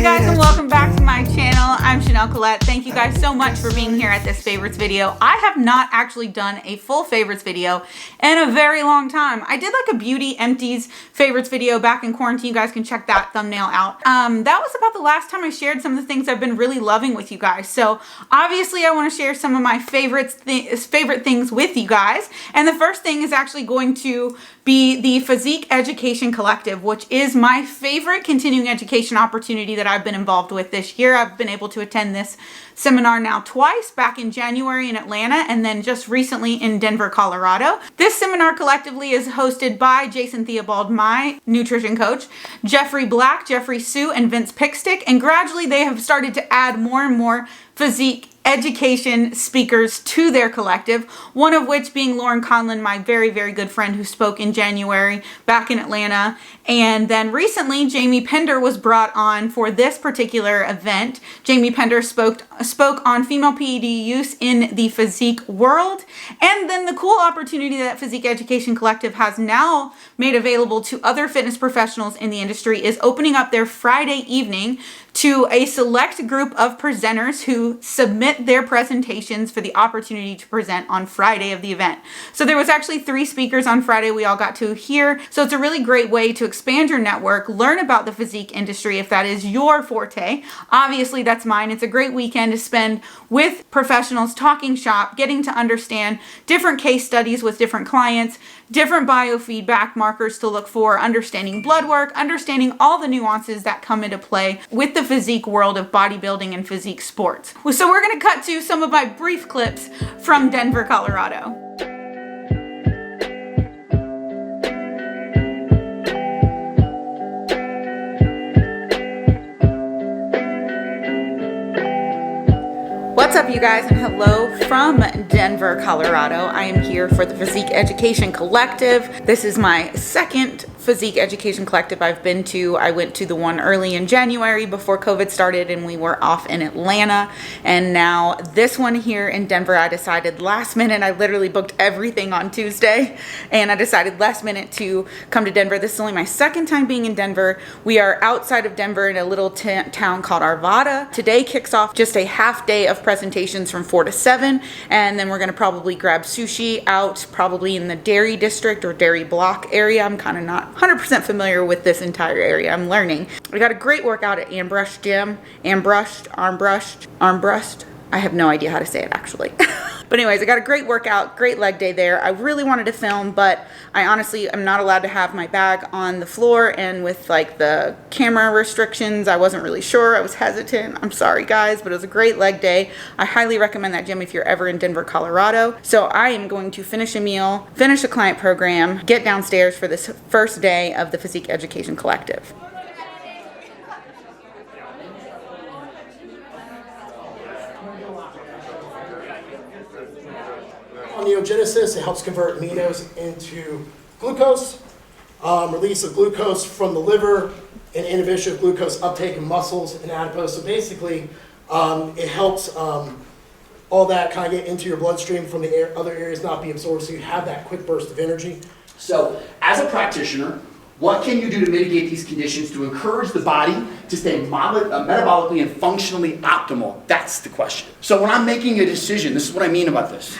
guys, and welcome back to my channel. I'm Chanel Colette. Thank you guys so much for being here at this favorites video. I have not actually done a full favorites video in a very long time. I did like a beauty empties favorites video back in quarantine. You guys can check that thumbnail out. That was about the last time I shared some of the things I've been really loving with you guys. So obviously I want to share some of my favorite things with you guys. And the first thing is actually going to be the Physique Education Collective, which is my favorite continuing education opportunity that I've been involved with this year. I've been able to attend this seminar now twice, back in January in Atlanta and then just recently in Denver, Colorado. This seminar collectively is hosted by Jason Theobald, my nutrition coach, Jeffrey Black, Jeffrey Sue, and Vince Pickstick, and gradually they have started to add more and more physique education speakers to their collective, one of which being Lauren Conlon, my very, very good friend who spoke in January back in Atlanta. And then recently, Jamie Pender was brought on for this particular event. Jamie Pender spoke on female PED use in the physique world. And then the cool opportunity that Physique Education Collective has now made available to other fitness professionals in the industry is opening up their Friday evening to a select group of presenters who submit their presentations for the opportunity to present on Friday of the event. So there was actually 3 speakers on Friday we all got to hear. So it's a really great way to expand your network, learn about the physique industry if that is your forte. Obviously that's mine. It's a great weekend to spend with professionals, talking shop, getting to understand different case studies with different clients, different biofeedback markers to look for, understanding blood work, understanding all the nuances that come into play with the physique world of bodybuilding and physique sports. So we're going to cut to some of my brief clips from Denver, Colorado. What's up, you guys, and hello from Denver, Colorado. I am here for the Physique Education Collective. This is my second Physique Education Collective I've been to. I went to the one early in January before COVID started and we were off in Atlanta. And now this one here in Denver, I decided last minute, I literally booked everything on Tuesday and I decided last minute to come to Denver. This is only my second time being in Denver. We are outside of Denver in a little town called Arvada. Today kicks off just a half day of presentations from 4 to 7. And then we're gonna probably grab sushi out probably in the dairy district or dairy block area. I'm kind of not 100% familiar with this entire area. I'm learning. We got a great workout at Ambrush Gym. Armbrushed. I have no idea how to say it actually. But anyways, I got a great workout, great leg day there. I really wanted to film, but I honestly am not allowed to have my bag on the floor, and with like the camera restrictions, I wasn't really sure. I was hesitant. I'm sorry guys, but it was a great leg day. I highly recommend that gym if you're ever in Denver, Colorado. So I am going to finish a meal, finish a client program, get downstairs for this first day of the Physique Education Collective. Neogenesis, it helps convert aminos into glucose, release of glucose from the liver, and inhibition of glucose uptake in muscles and adipose. So basically, it helps all that kind of get into your bloodstream from the other areas not be absorbed, so you have that quick burst of energy. So, as a practitioner, what can you do to mitigate these conditions to encourage the body to stay metabolically and functionally optimal? That's the question. So when I'm making a decision, this is what I mean about this.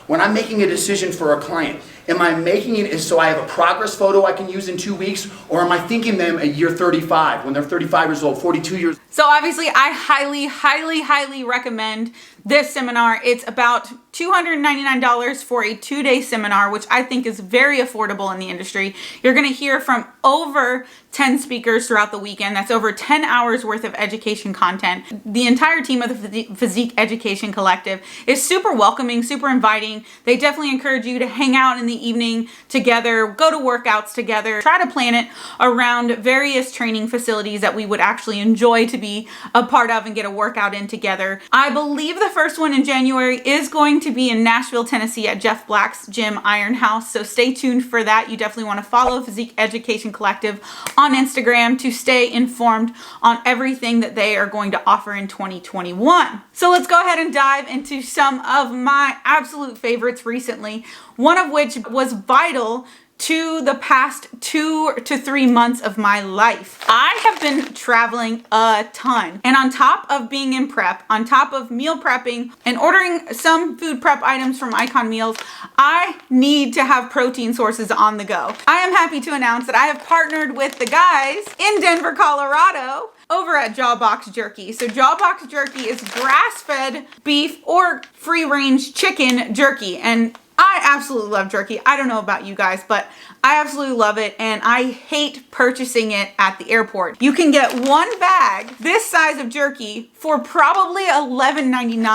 When I'm making a decision for a client, am I making it so I have a progress photo I can use in 2 weeks, or am I thinking them at year 35, when they're 35 years old, 42 years old? So obviously I highly recommend this seminar. It's about $299 for a 2-day seminar, which I think is very affordable in the industry. You're gonna hear from over 10 speakers throughout the weekend. That's over 10 hours worth of education content. The entire team of the Physique Education Collective is super welcoming, super inviting. They definitely encourage you to hang out in the evening together, go to workouts together, try to plan it around various training facilities that we would actually enjoy to be a part of and get a workout in together. I believe the first one in January is going to be in Nashville, Tennessee at Jeff Black's gym, Iron House. So stay tuned for that. You definitely want to follow Physique Education Collective on Instagram to stay informed on everything that they are going to offer in 2021. So let's go ahead and dive into some of my absolute favorites recently, one of which was vital to the past 2 to 3 months of my life. I have been traveling a ton. And on top of being in prep, on top of meal prepping and ordering some food prep items from Icon Meals, I need to have protein sources on the go. I am happy to announce that I have partnered with the guys in Denver, Colorado over at Jawbox Jerky. So Jawbox Jerky is grass-fed beef or free-range chicken jerky. And I absolutely love jerky. I don't know about you guys, but I absolutely love it, and I hate purchasing it at the airport. You can get one bag this size of jerky for probably $11.99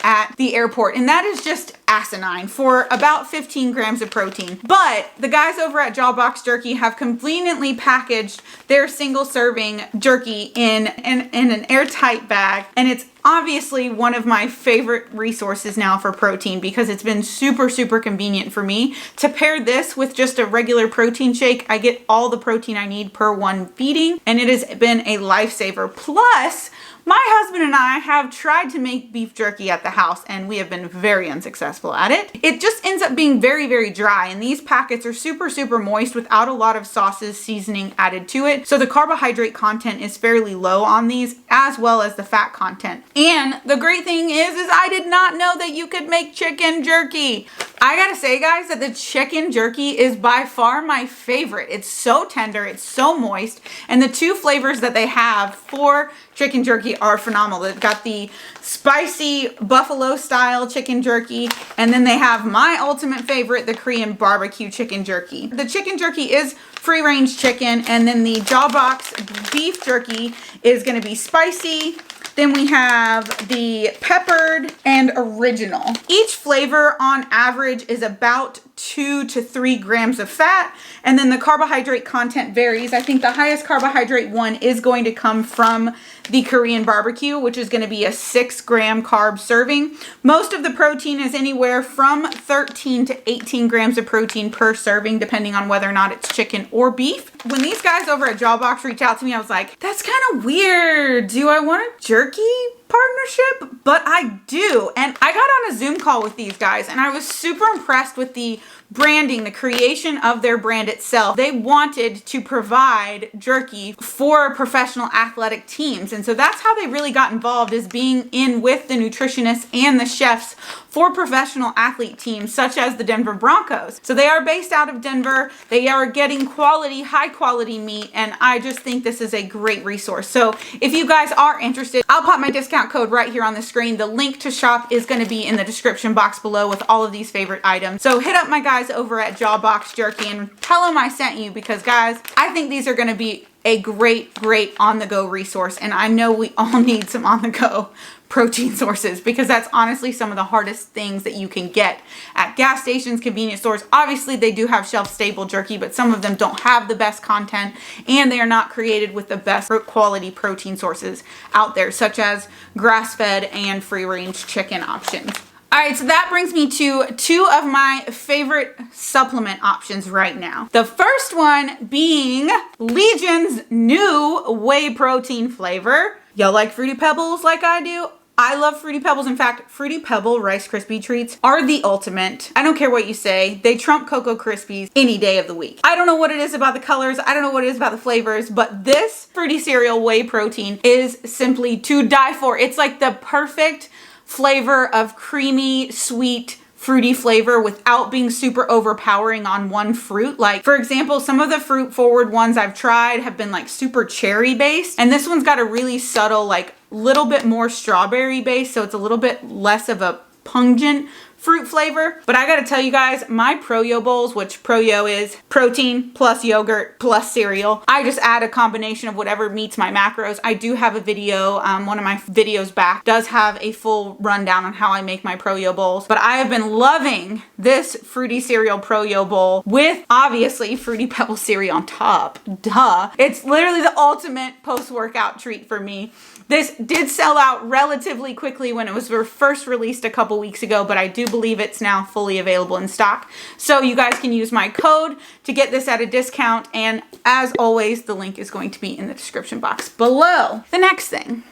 at the airport, and that is just asinine for about 15 grams of protein. But the guys over at Jawbox Jerky have conveniently packaged their single serving jerky in an airtight bag, and it's obviously one of my favorite resources now for protein because it's been super convenient for me to pair this with just a regular protein shake. I get all the protein I need per one feeding, and it has been a lifesaver. Plus, my husband and I have tried to make beef jerky at the house, and we have been very unsuccessful at it. It just ends up being very dry, and these packets are super moist without a lot of sauces, seasoning added to it. So the carbohydrate content is fairly low on these, as well as the fat content. And the great thing is I did not know that you could make chicken jerky. I gotta say, guys, that the chicken jerky is by far my favorite. It's so tender, it's so moist, and the two flavors that they have for chicken jerky are phenomenal. They've got the spicy buffalo style chicken jerky, and then they have my ultimate favorite, the Korean barbecue chicken jerky. The chicken jerky is free range chicken, and then the Jawbox beef jerky is gonna be spicy. Then we have the peppered and original. Each flavor on average is about 2 to 3 grams of fat, and then the carbohydrate content varies. I think the highest carbohydrate one is going to come from the Korean barbecue, which is going to be a 6-gram carb serving. Most of the protein is anywhere from 13 to 18 grams of protein per serving, depending on whether or not it's chicken or beef. When these guys over at Jawbox reached out to me, I was like, that's kind of weird. Do I want a jerky partnership? But I do. And I got on a Zoom call with these guys, and I was super impressed with the branding, the creation of their brand itself. They wanted to provide jerky for professional athletic teams. And so that's how they really got involved, is being in with the nutritionists and the chefs for professional athlete teams such as the Denver Broncos. So they are based out of Denver. They are getting quality, high quality meat, and I just think this is a great resource. So if you guys are interested, I'll pop my discount code right here on the screen. The link to shop is going to be in the description box below with all of these favorite items. So hit up my guys over at Jawbox Jerky and tell them I sent you, because guys, I think these are going to be a great on-the-go resource, and I know we all need some on-the-go protein sources, because that's honestly some of the hardest things that you can get at gas stations, convenience stores. Obviously they do have shelf-stable jerky, but some of them don't have the best content, and they are not created with the best quality protein sources out there, such as grass-fed and free-range chicken options. All right, so that brings me to 2 of my favorite supplement options right now. The first one being Legion's new whey protein flavor. Y'all like Fruity Pebbles like I do? I love Fruity Pebbles. In fact, Fruity Pebble Rice Krispie treats are the ultimate. I don't care what you say. They trump Cocoa Krispies any day of the week. I don't know what it is about the colors. I don't know what it is about the flavors, but this fruity cereal whey protein is simply to die for. It's like the perfect flavor of creamy, sweet, fruity flavor without being super overpowering on one fruit. Like, for example, some of the fruit forward ones I've tried have been like super cherry based, and this one's got a really subtle, like little bit more strawberry base, so it's a little bit less of a pungent fruit flavor. But I gotta tell you guys, my Pro-Yo bowls, which Pro-Yo is protein plus yogurt plus cereal, I just add a combination of whatever meets my macros. I do have a video, one of my videos back does have a full rundown on how I make my Pro-Yo bowls, but I have been loving this fruity cereal Pro-Yo bowl with obviously Fruity Pebble cereal on top. Duh. It's literally the ultimate post-workout treat for me. This did sell out relatively quickly when it was first released a couple weeks ago, but I do believe it's now fully available in stock. So you guys can use my code to get this at a discount, and as always, the link is going to be in the description box below. The next thing,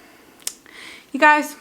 you guys,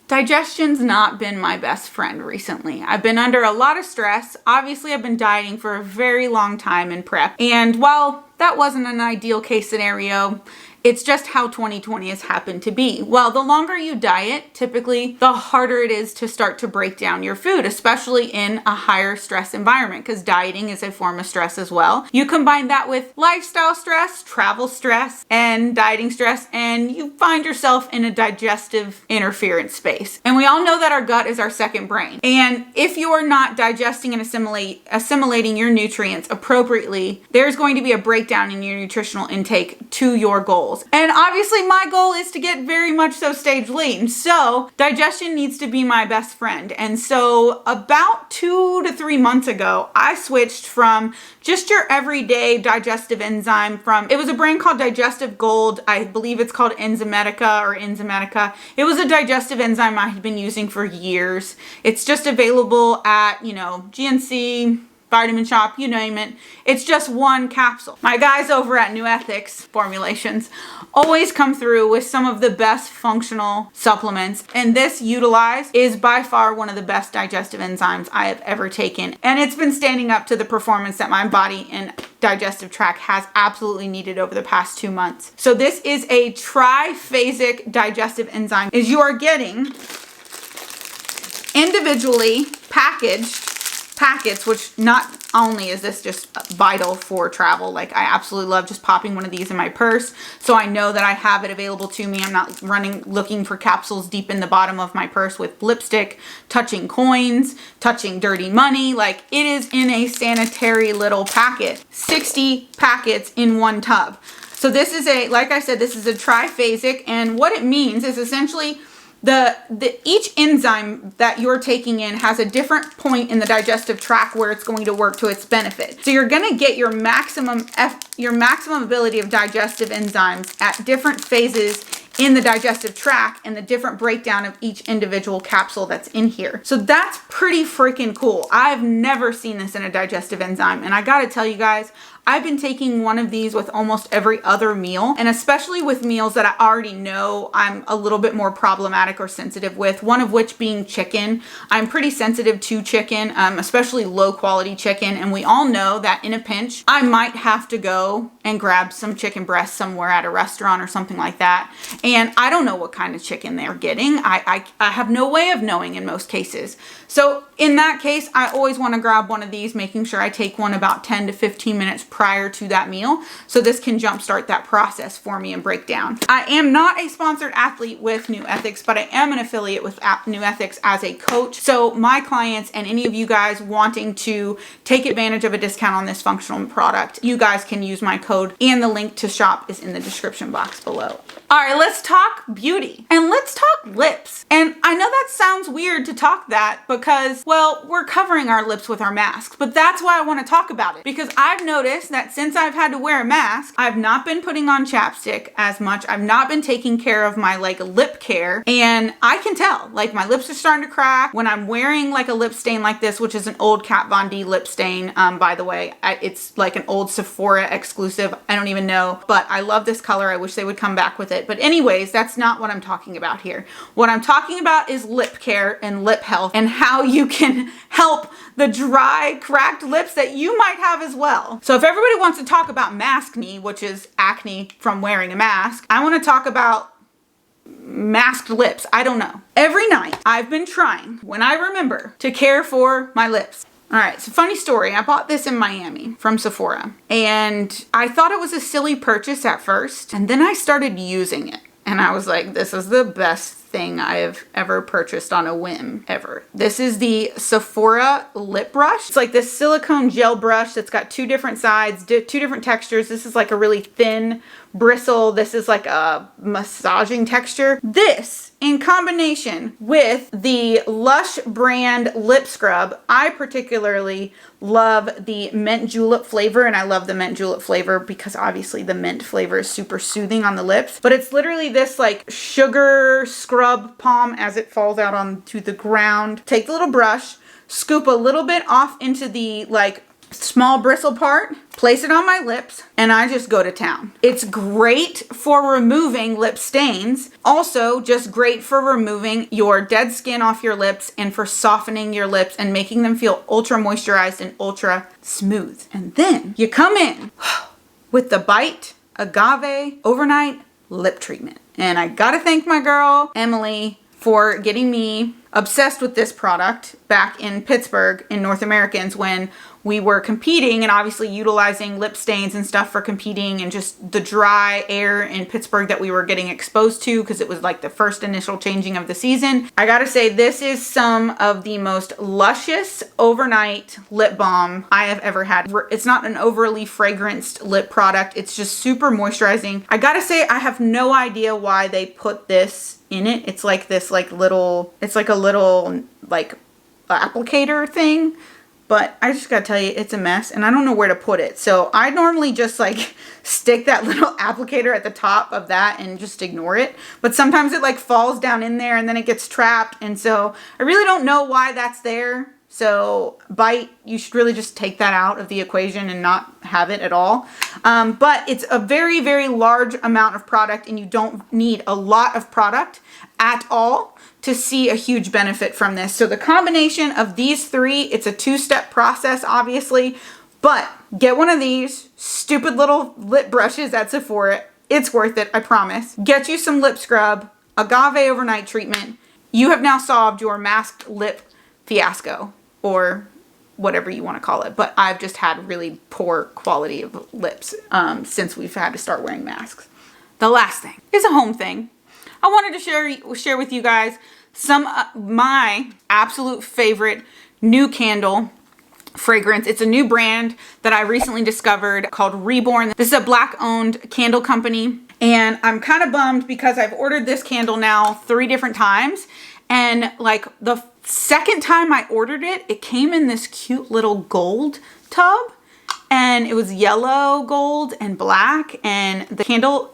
Digestion's not been my best friend recently. I've been under a lot of stress. Obviously, I've been dieting for a very long time in prep. And while that wasn't an ideal case scenario, it's just how 2020 has happened to be. Well, the longer you diet, typically the harder it is to start to break down your food, especially in a higher stress environment, because dieting is a form of stress as well. You combine that with lifestyle stress, travel stress, and dieting stress, and you find yourself in a digestive interference space. And we all know that our gut is our second brain. And if you are not digesting and assimilating your nutrients appropriately, there's going to be a breakdown in your nutritional intake to your goals. And obviously my goal is to get very much so stage lean. So digestion needs to be my best friend. And so about 2 to 3 months ago, I switched from just your everyday digestive enzyme it was a brand called Digestive Gold. I believe it's called Enzymatica. It was a digestive enzyme I had been using for years. It's just available at, GNC, Vitamin Shop, you name it. It's just one capsule. My guys over at Nuethix Formulations always come through with some of the best functional supplements, and this UTILYZE is by far one of the best digestive enzymes I have ever taken, and it's been standing up to the performance that my body and digestive tract has absolutely needed over the past 2 months. So this is a triphasic digestive enzyme. Is you are getting individually packaged packets, which not only is this just vital for travel, like I absolutely love just popping one of these in my purse so I know that I have it available to me. I'm not looking for capsules deep in the bottom of my purse with lipstick, touching coins, touching dirty money. Like, it is in a sanitary little packet. 60 packets in one tub. So this is like I said, this is a triphasic, and what it means is essentially each enzyme that you're taking in has a different point in the digestive tract where it's going to work to its benefit. So you're going to get your maximum ability of digestive enzymes at different phases in the digestive tract and the different breakdown of each individual capsule that's in here. So that's pretty freaking cool. I've never seen this in a digestive enzyme, and I gotta tell you guys, I've been taking one of these with almost every other meal, and especially with meals that I already know I'm a little bit more problematic or sensitive with, one of which being chicken. I'm pretty sensitive to chicken, especially low quality chicken, and we all know that in a pinch, I might have to go and grab some chicken breast somewhere at a restaurant or something like that, and I don't know what kind of chicken they're getting. I have no way of knowing in most cases. So in that case, I always want to grab one of these, making sure I take one about 10 to 15 minutes prior to that meal, so this can jumpstart that process for me and break down. I am not a sponsored athlete with Nuethix, but I am an affiliate with Nuethix as a coach. So my clients and any of you guys wanting to take advantage of a discount on this functional product, you guys can use my code, and the link to shop is in the description box below. All right, let's talk beauty and let's talk lips. And I know that sounds weird to talk that because, well, we're covering our lips with our masks, but that's why I want to talk about it, because I've noticed that since I've had to wear a mask, I've not been putting on chapstick as much. I've not been taking care of my lip care, and I can tell like my lips are starting to crack when I'm wearing like a lip stain like this, which is an old Kat Von D lip stain. By the way, it's like an old Sephora exclusive. I don't even know, but I love this color. I wish they would come back with it. But anyways, that's not what I'm talking about here. What I'm talking about is lip care and lip health and how you can help the dry, cracked lips that you might have as well. So if everybody wants to talk about maskne, which is acne from wearing a mask, I want to talk about masked lips. I don't know. Every night I've been trying, when I remember, to care for my lips. All right, so funny story. I bought this in Miami from Sephora, and I thought it was a silly purchase at first, and then I started using it, and I was like, this is the best thing I have ever purchased on a whim ever. This is the Sephora lip brush. It's like this silicone gel brush that's got two different sides, two different textures. This is like a really thin bristle. This is like a massaging texture. This, in combination with the Lush brand lip scrub, I particularly love the mint julep flavor, and I love the mint julep flavor because obviously the mint flavor is super soothing on the lips, but it's literally this like sugar scrub palm as it falls out onto the ground. Take the little brush, scoop a little bit off into the like small bristle part, place it on my lips, and I just go to town. It's great for removing lip stains. Also, just great for removing your dead skin off your lips and for softening your lips and making them feel ultra moisturized and ultra smooth. And then you come in with the Bite Agave Overnight Lip Treatment. And I gotta thank my girl, Emily, for getting me obsessed with this product back in Pittsburgh in North Americans when we were competing and obviously utilizing lip stains and stuff for competing and just the dry air in Pittsburgh that we were getting exposed to because it was like the first initial changing of the season. I gotta say, this is some of the most luscious overnight lip balm I have ever had. It's not an overly fragranced lip product. It's just super moisturizing. I gotta say, I have no idea why they put this in it. It's like this it's like a little applicator thing. But I just gotta tell you, it's a mess and I don't know where to put it. So I normally just like stick that little applicator at the top of that and just ignore it. But sometimes it like falls down in there and then it gets trapped. And so I really don't know why that's there. So Bite, you should really just take that out of the equation and not have it at all. But it's a very, very large amount of product and you don't need a lot of product at all to see a huge benefit from this. So the combination of these three, it's a two-step process, obviously, but get one of these stupid little lip brushes at Sephora. It's worth it, I promise. Get you some lip scrub, Agave Overnight Treatment. You have now solved your masked lip fiasco, or whatever you want to call it. But I've just had really poor quality of lips since we've had to start wearing masks. The last thing is a home thing. I wanted to share with you guys some my absolute favorite new candle fragrance. It's a new brand that I recently discovered called Rebourne. This is a Black-owned candle company, and I'm kind of bummed because I've ordered this candle now 3 different times, and like the second time I ordered it, it came in this cute little gold tub, and it was yellow, gold, and black, and the candle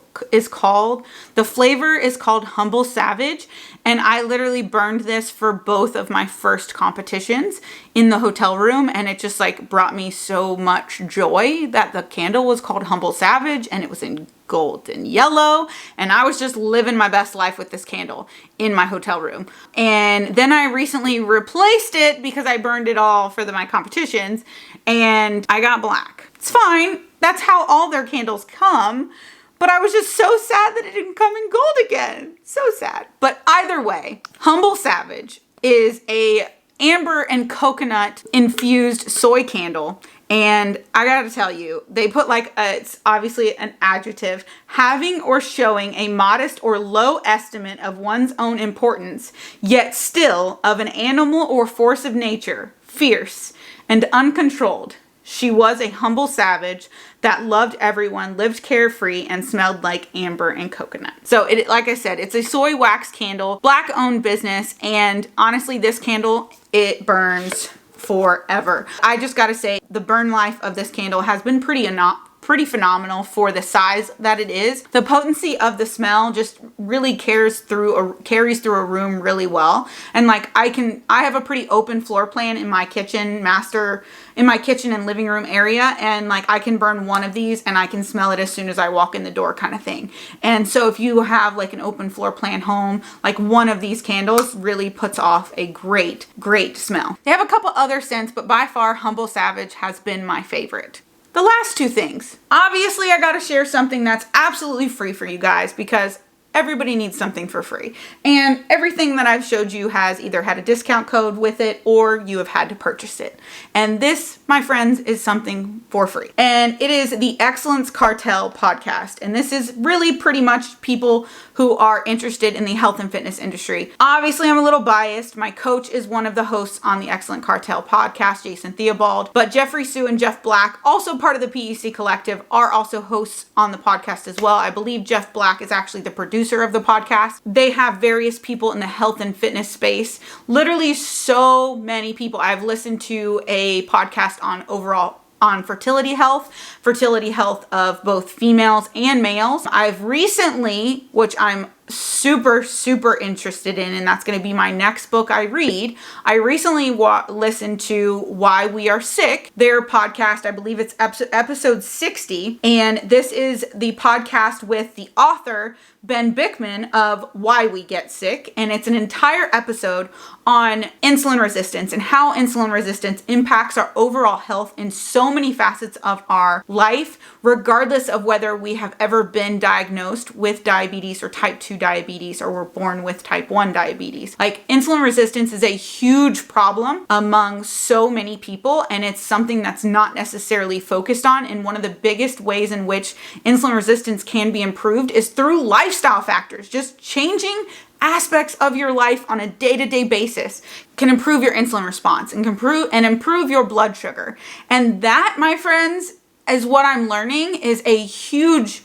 the flavor is called Humble Savage, and I literally burned this for both of my first competitions in the hotel room, and it just like brought me so much joy that the candle was called Humble Savage and it was in gold and yellow, and I was just living my best life with this candle in my hotel room. And then I recently replaced it because I burned it all for my competitions and I got black. It's fine. That's how all their candles come. But I was just so sad that it didn't come in gold again. So sad. But either way, Humble Savage is a amber and coconut infused soy candle. And I gotta tell you, they put it's obviously an adjective, having or showing a modest or low estimate of one's own importance, yet still of an animal or force of nature, fierce and uncontrolled. She was a humble savage that loved everyone, lived carefree, and smelled like amber and coconut. So like I said, it's a soy wax candle, Black-owned business, and honestly, this candle, it burns forever. I just gotta say, the burn life of this candle has been pretty phenomenal for the size that it is. The potency of the smell just really carries through a room really well. And like I have a pretty open floor plan in my kitchen and living room area, and like I can burn one of these and I can smell it as soon as I walk in the door, kind of thing. And so if you have like an open floor plan home, like one of these candles really puts off a great smell. They have a couple other scents, but by far Humble Savage has been my favorite. The last 2 things. Obviously, I gotta share something that's absolutely free for you guys because everybody needs something for free. And everything that I've showed you has either had a discount code with it or you have had to purchase it. And this, my friends, is something for free. And it is the Excellence Cartel podcast. And this is really pretty much people who are interested in the health and fitness industry. Obviously, I'm a little biased. My coach is one of the hosts on the Excellent Cartel podcast, Jason Theobald. But Jeffrey Sue and Jeff Black, also part of the PEC Collective, are also hosts on the podcast as well. I believe Jeff Black is actually the producer of the podcast. They have various people in the health and fitness space. Literally so many people. I've listened to a podcast on fertility health of both females and males. I've recently, which I'm super interested in, and that's going to be my next book I read. I recently listened to Why We Are Sick, their podcast. I believe it's episode 60, and this is the podcast with the author Ben Bickman of Why We Get Sick, and it's an entire episode on insulin resistance and how insulin resistance impacts our overall health in so many facets of our life, regardless of whether we have ever been diagnosed with diabetes or type 2 diabetes, or were born with type 1 diabetes. Like, insulin resistance is a huge problem among so many people, and it's something that's not necessarily focused on. And one of the biggest ways in which insulin resistance can be improved is through lifestyle factors. Just changing aspects of your life on a day-to-day basis can improve your insulin response and improve your blood sugar. And that, my friends, is what I'm learning is a huge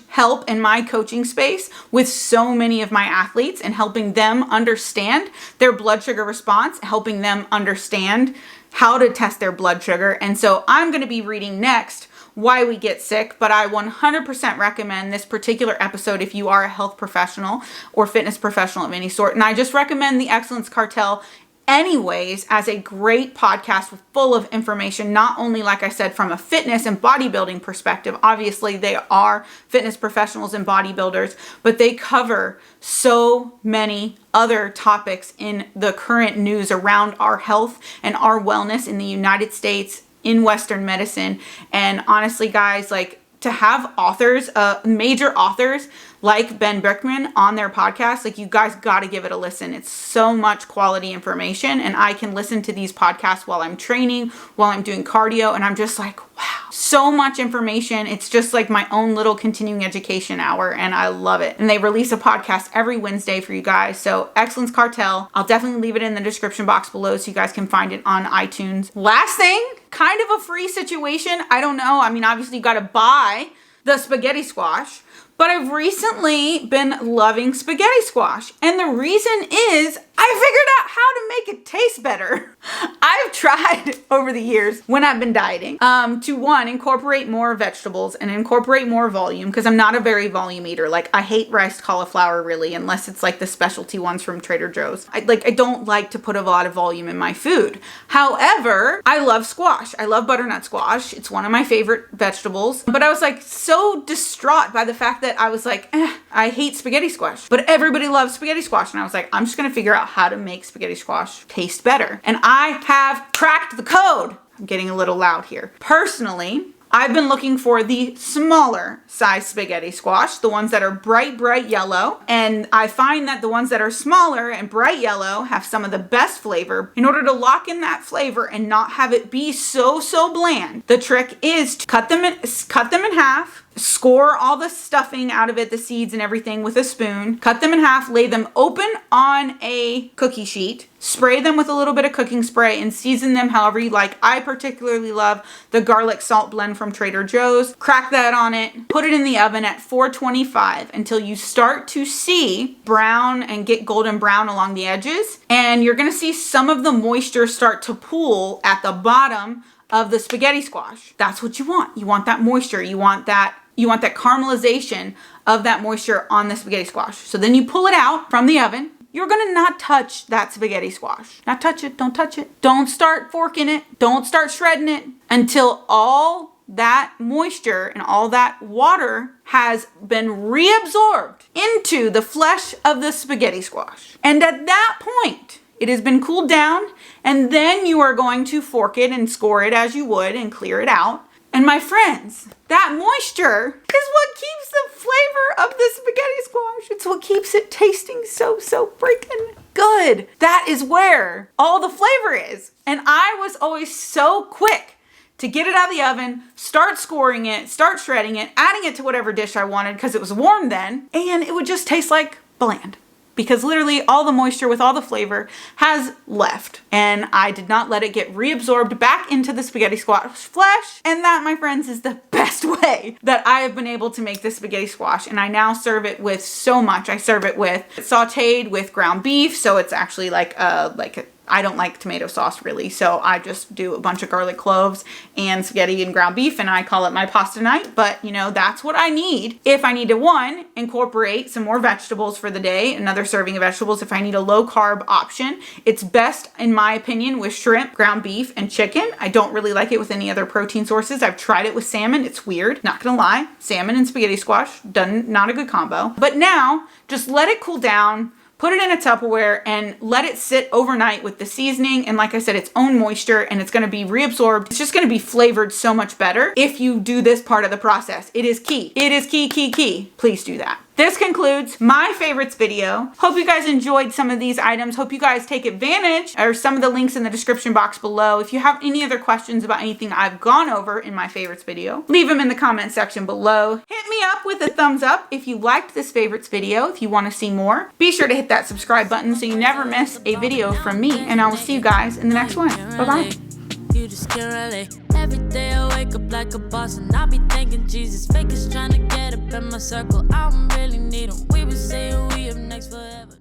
help in my coaching space with so many of my athletes, and helping them understand their blood sugar response, helping them understand how to test their blood sugar. And so I'm going to be reading next Why We Get Sick, but I 100% recommend this particular episode if you are a health professional or fitness professional of any sort. And I just recommend the Excellence Cartel anyways as a great podcast full of information, not only, like I said, from a fitness and bodybuilding perspective. Obviously they are fitness professionals and bodybuilders, but they cover so many other topics in the current news around our health and our wellness in the United States, in Western medicine. And honestly, guys, like, to have authors, major authors like Ben Bickman on their podcast, like, you guys got to give it a listen. It's so much quality information, and I can listen to these podcasts while I'm training, while I'm doing cardio, and I'm just like, wow, so much information. It's just like my own little continuing education hour, and I love it. And they release a podcast every Wednesday for you guys. So Excellence Cartel, I'll definitely leave it in the description box below so you guys can find it on iTunes. Last thing, kind of a free situation. I don't know. I mean, obviously you got to buy the spaghetti squash, but I've recently been loving spaghetti squash. And the reason is I figured out how to make it taste better. I've tried over the years when I've been dieting to incorporate more vegetables and incorporate more volume, because I'm not a very volume eater. Like, I hate riced cauliflower really, unless it's like the specialty ones from Trader Joe's. I don't like to put a lot of volume in my food. However, I love squash. I love butternut squash. It's one of my favorite vegetables. But I was like so distraught by the fact that I was like, I hate spaghetti squash, but everybody loves spaghetti squash. And I was like, I'm just gonna figure out how to make spaghetti squash taste better. And I have cracked the code. I'm getting a little loud here. Personally, I've been looking for the smaller size spaghetti squash, the ones that are bright yellow. And I find that the ones that are smaller and bright yellow have some of the best flavor. In order to lock in that flavor and not have it be so bland, the trick is to cut them in half, score all the stuffing out of it, the seeds and everything, with a spoon, cut them in half, lay them open on a cookie sheet, spray them with a little bit of cooking spray, and season them however you like. I particularly love the garlic salt blend from Trader Joe's. Crack that on it, put it in the oven at 425 until you start to see brown and get golden brown along the edges. And you're gonna see some of the moisture start to pool at the bottom of the spaghetti squash. That's what you want. You want that moisture. You want that caramelization of that moisture on the spaghetti squash. So then you pull it out from the oven. You're gonna not touch that spaghetti squash. Not touch it, don't touch it. Don't start forking it, don't start shredding it until all that moisture and all that water has been reabsorbed into the flesh of the spaghetti squash. And at that point, it has been cooled down, and then you are going to fork it and score it as you would and clear it out. And my friends, that moisture is what keeps the flavor of the spaghetti squash. It's what keeps it tasting so freaking good. That is where all the flavor is. And I was always so quick to get it out of the oven, start scoring it, start shredding it, adding it to whatever dish I wanted because it was warm then, and it would just taste like bland. Because literally all the moisture with all the flavor has left. And I did not let it get reabsorbed back into the spaghetti squash flesh. And that, my friends, is the best way that I have been able to make this spaghetti squash. And I now serve it with so much. I serve it with sauteed with ground beef. So it's actually like a I don't like tomato sauce really, so I just do a bunch of garlic cloves and spaghetti and ground beef, and I call it my pasta night. But you know, that's what I need. If I need to, one, incorporate some more vegetables for the day, another serving of vegetables. If I need a low carb option, it's best in my opinion with shrimp, ground beef, and chicken. I don't really like it with any other protein sources. I've tried it with salmon. It's weird, not gonna lie. Salmon and spaghetti squash, not a good combo. But now, just let it cool down. Put it in a Tupperware and let it sit overnight with the seasoning and, like I said, its own moisture, and it's going to be reabsorbed. It's just going to be flavored so much better if you do this part of the process. It is key. It is key. Please do that. This concludes my favorites video. Hope you guys enjoyed some of these items. Hope you guys take advantage of some of the links in the description box below. If you have any other questions about anything I've gone over in my favorites video, leave them in the comment section below. Hit me up with a thumbs up if you liked this favorites video, if you want to see more. Be sure to hit that subscribe button so you never miss a video from me, and I will see you guys in the next one. Bye-bye. You just can't relate. Every day I wake up like a boss, and I be thinking Jesus fake is trying to get up in my circle. I don't really need him. We been saying we up next forever.